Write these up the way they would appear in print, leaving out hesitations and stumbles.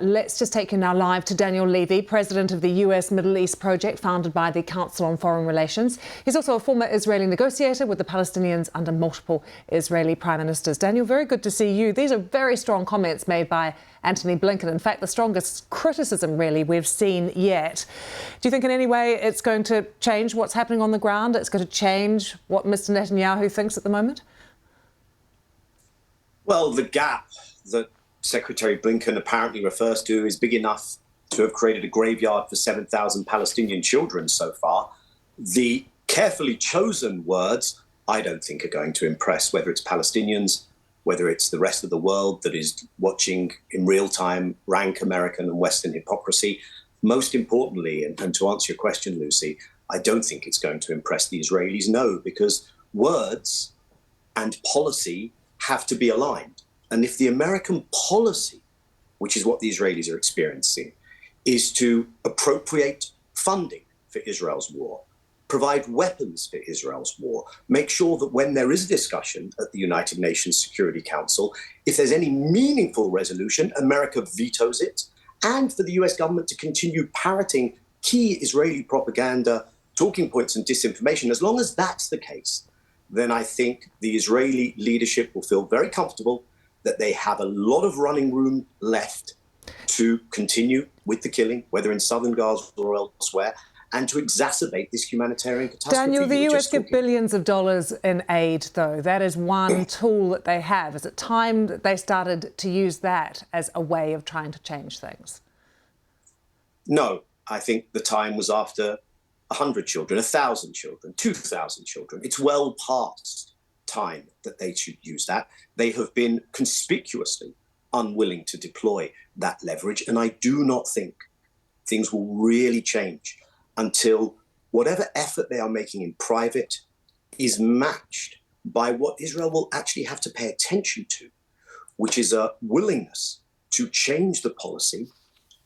Let's just take you now live to Daniel Levy, president of the US Middle East Project, founded by the Council on Foreign Relations. He's also a former Israeli negotiator with the Palestinians under multiple Israeli prime ministers. Daniel, very good to see you. These are very strong comments made by Antony Blinken. In fact, the strongest criticism, really, we've seen yet. Do you think in any way it's going to change what's happening on the ground? It's going to change what Mr. Netanyahu thinks at the moment? Well, the gap that Secretary Blinken apparently refers to is big enough to have created a graveyard for 7,000 Palestinian children so far. The carefully chosen words, I don't think, are going to impress, whether it's Palestinians, whether it's the rest of the world that is watching in real time rank American and Western hypocrisy. Most importantly, and to answer your question, Lucy, I don't think it's going to impress the Israelis, no, because words and policy have to be aligned. And if the American policy, which is what the Israelis are experiencing, is to appropriate funding for Israel's war, provide weapons for Israel's war, make sure that when there is a discussion at the United Nations Security Council, if there's any meaningful resolution, America vetoes it, and for the US government to continue parroting key Israeli propaganda, talking points and disinformation, as long as that's the case, then I think the Israeli leadership will feel very comfortable that they have a lot of running room left to continue with the killing, whether in southern Gaza or elsewhere, and to exacerbate this humanitarian catastrophe. Daniel, the US give billions of dollars in aid, though. That is one tool that they have. Is it time that they started to use that as a way of trying to change things? No, I think the time was after 100 children, 1,000 children, 2,000 children. It's well past time that they should use that. They have been conspicuously unwilling to deploy that leverage. And I do not think things will really change until whatever effort they are making in private is matched by what Israel will actually have to pay attention to, which is a willingness to change the policy.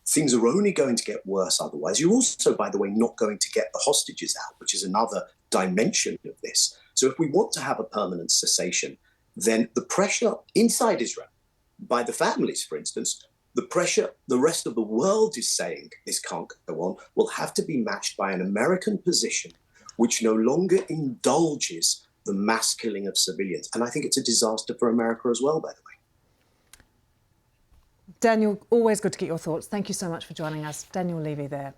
Things are only going to get worse otherwise. You're also, by the way, not going to get the hostages out, which is another dimension of this. So if we want to have a permanent cessation, then the pressure inside Israel, by the families, for instance, the pressure the rest of the world is saying this can't go on, will have to be matched by an American position which no longer indulges the mass killing of civilians. And I think it's a disaster for America as well, by the way. Daniel, always good to get your thoughts. Thank you so much for joining us. Daniel Levy there.